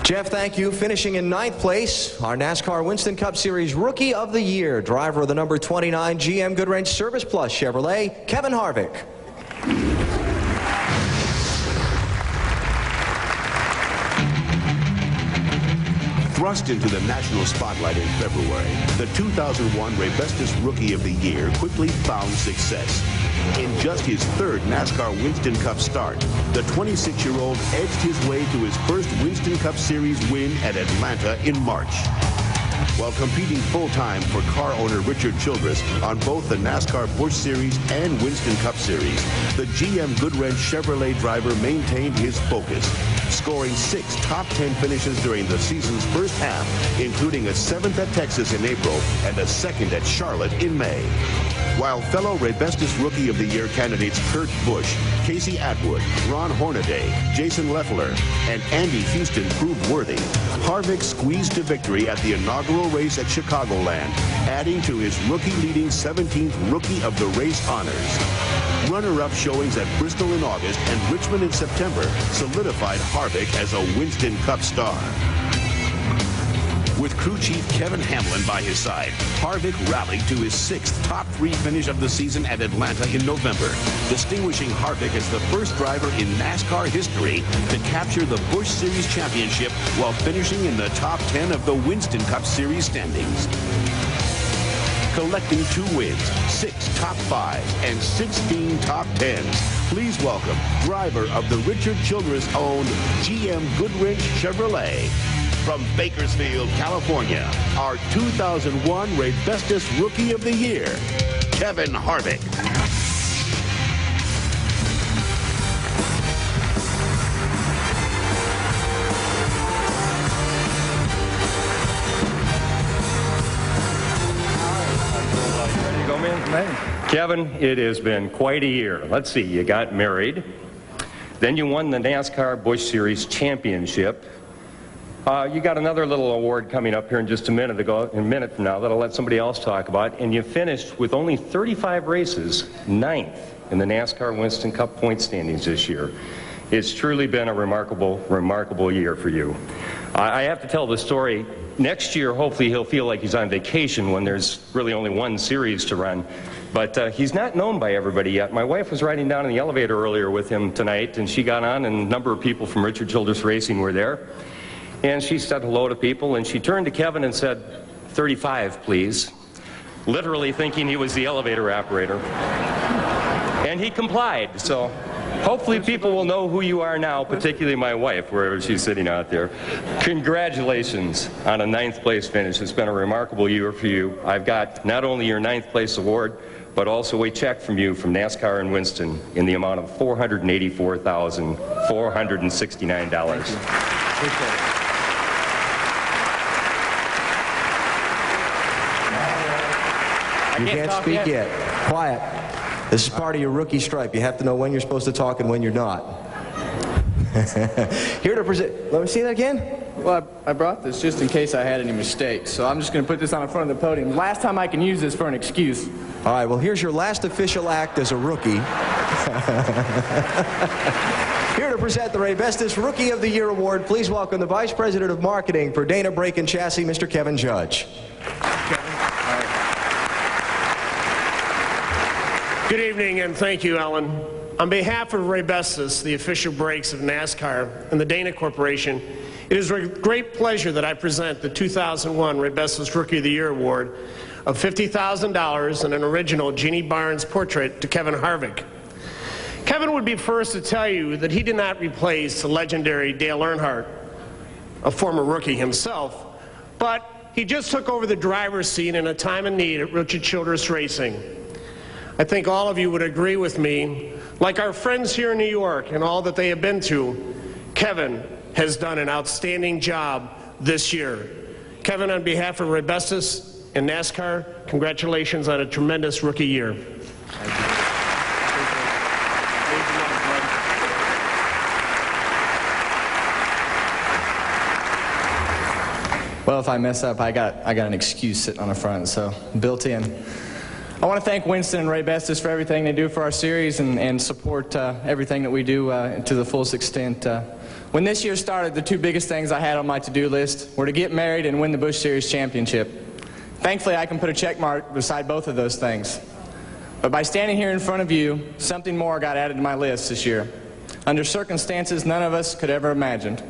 Jeff, thank you. Finishing in 9th place, our NASCAR Winston Cup Series Rookie of the Year, driver of the number 29 GM Goodwrench Service Plus Chevrolet, Kevin Harvick. Thrust into the national spotlight in February, the 2001 Rebestis Rookie of the Year quickly found success. In just his third NASCAR Winston Cup start, the 26-year-old edged his way to his first Winston Cup Series win at Atlanta in March. While competing full-time for car owner Richard Childress on both the NASCAR Busch Series and Winston Cup Series, the GM Goodwrench Chevrolet driver maintained his focus, scoring 6 top 10 finishes during the season's first half, including a 7th at Texas in April and a 2nd at Charlotte in May. While fellow Rebestis Rookie of the Year candidates Kurt Busch, Casey Atwood, Ron Hornaday, Jason Leffler, and Andy Houston proved worthy, Harvick squeezed to victory at the inaugural race at Chicagoland, adding to his rookie-leading 17th Rookie of the Race honors. Runner-up showings at Bristol in August and Richmond in September solidified Harvick as a Winston Cup star. With crew chief Kevin Hamlin by his side, Harvick rallied to his 6th top 3 finish of the season at Atlanta in November, distinguishing Harvick as the first driver in NASCAR history to capture the Busch Series championship while finishing in the top 10 of the Winston Cup Series standings. Collecting 2 wins, 6 top 5s, and 16 top 10s. Please welcome driver of the Richard Childress-owned GM Goodwrench Chevrolet, from Bakersfield, California, our 2001 Rebestis Rookie of the Year, Kevin Harvick. Ready to go, man? Kevin, it has been quite a year. Let's see, you got married, then you won the NASCAR Busch Series Championship. You got another little award coming up here in just a minute from now that I'll let somebody else talk about, and you finished with only 35 races, 9th in the NASCAR Winston Cup point standings this year. It's truly been a remarkable, remarkable year for you. I have to tell the story. Next year, hopefully he'll feel like he's on vacation when there's really only one series to run. But he's not known by everybody yet. My wife was riding down in the elevator earlier with him tonight, and she got on, and a number of people from Richard Childress Racing were there. And she said hello to people, and she turned to Kevin and said, 35, please, literally thinking he was the elevator operator. And he complied, so hopefully people will know who you are now, particularly my wife, wherever she's sitting out there. Congratulations on a 9th place finish. It's been a remarkable year for you. I've got not only your 9th place award, but also a check from you from NASCAR in Winston in the amount of $484,469. Appreciate it. You can't speak yet. Quiet. This is part of your rookie stripe. You have to know when you're supposed to talk and when you're not. Here to present. Let me see that again. Well, I brought this just in case I had any mistakes, so I'm just going to put this on the front of the podium. Last time I can use this for an excuse. All right, well, here's your last official act as a rookie. Here to present the Rebestis Rookie of the Year Award, please welcome the Vice President of Marketing for Dana Brake and Chassis, Mr. Kevin Judge. Good evening, and thank you, Ellen. On behalf of Rebestis, the official brakes of NASCAR, and the Dana Corporation, it is with great pleasure that I present the 2001 Rebestis Rookie of the Year Award of $50,000 and an original Jeannie Barnes portrait to Kevin Harvick. Kevin would be first to tell you that he did not replace the legendary Dale Earnhardt, a former rookie himself, but he just took over the driver's seat in a time of need at Richard Childress Racing. I think all of you would agree with me, like our friends here in New York and all that they have been to, Kevin has done an outstanding job this year. Kevin, on behalf of Rebestis and NASCAR, congratulations on a tremendous rookie year. Well, if I mess up, I got an excuse sitting on the front, so built in. I want to thank Winston and Rebestis for everything they do for our series and support everything that we do to the fullest extent When this year started, the two biggest things I had on my to-do list were to get married and win the Busch Series championship. Thankfully, I can put a check mark beside both of those things. But by standing here in front of you, something more got added to my list this year, under circumstances none of us could ever imagined.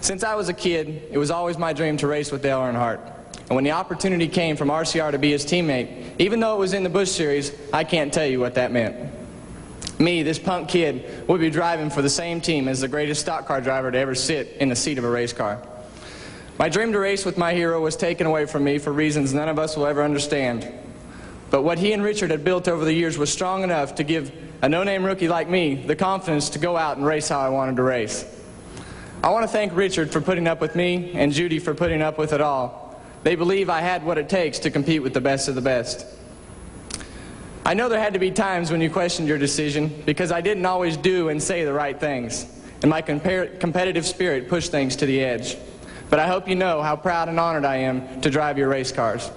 Since I was a kid, it was always my dream to race with Dale Earnhardt. And when the opportunity came from RCR to be his teammate, even though it was in the Busch Series, I can't tell you what that meant. Me, this punk kid, would be driving for the same team as the greatest stock car driver to ever sit in the seat of a race car. My dream to race with my hero was taken away from me for reasons none of us will ever understand. But what he and Richard had built over the years was strong enough to give a no-name rookie like me the confidence to go out and race how I wanted to race. I want to thank Richard for putting up with me and Judy for putting up with it all. They believe I had what it takes to compete with the best of the best. I know there had to be times when you questioned your decision because I didn't always do and say the right things, and my competitive spirit pushed things to the edge. But I hope you know how proud and honored I am to drive your race cars.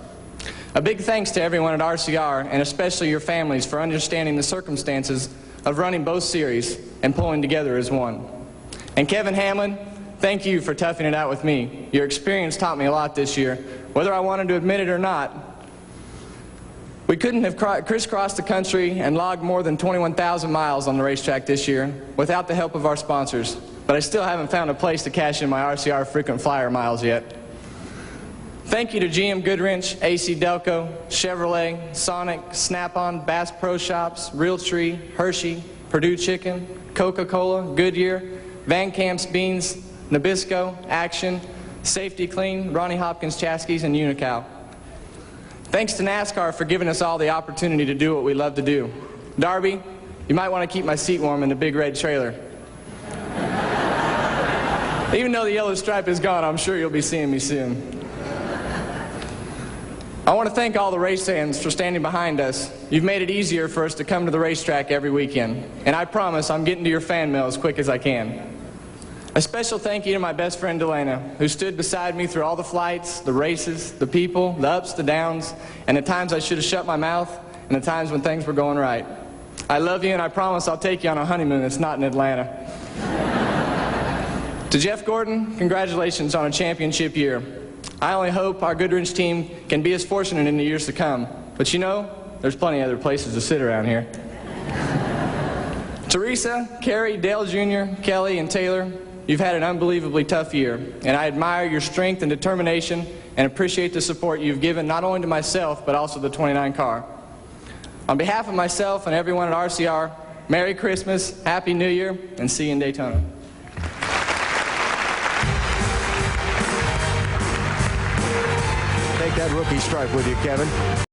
A big thanks to everyone at RCR, and especially your families, for understanding the circumstances of running both series and pulling together as one. And Kevin Hamlin, thank you for toughing it out with me. Your experience taught me a lot this year, whether I wanted to admit it or not. We couldn't have crisscrossed the country and logged more than 21,000 miles on the racetrack this year without the help of our sponsors, but I still haven't found a place to cash in my RCR frequent flyer miles yet. Thank you to GM Goodwrench, AC Delco, Chevrolet, Sonic, Snap-on, Bass Pro Shops, Realtree, Hershey, Purdue Chicken, Coca-Cola, Goodyear, Van Camp's Beans, Nabisco, Action, Safety Clean, Ronnie Hopkins Chassis, and Unical. Thanks to NASCAR for giving us all the opportunity to do what we love to do. Darby, you might want to keep my seat warm in the big red trailer. Even though the yellow stripe is gone, I'm sure you'll be seeing me soon. I want to thank all the race fans for standing behind us. You've made it easier for us to come to the racetrack every weekend, and I promise I'm getting to your fan mail as quick as I can. A special thank you to my best friend Delana, who stood beside me through all the flights, the races, the people, the ups, the downs, and the times I should have shut my mouth, and the times when things were going right. I love you, and I promise I'll take you on a honeymoon that's not in Atlanta. To Jeff Gordon, congratulations on a championship year. I only hope our Goodwrench team can be as fortunate in the years to come. But you know, there's plenty of other places to sit around here. Teresa, Carrie, Dale Jr., Kelly, and Taylor, you've had an unbelievably tough year, and I admire your strength and determination and appreciate the support you've given not only to myself, but also the 29 car. On behalf of myself and everyone at RCR, Merry Christmas, Happy New Year, and see you in Daytona. Take that rookie stripe with you, Kevin.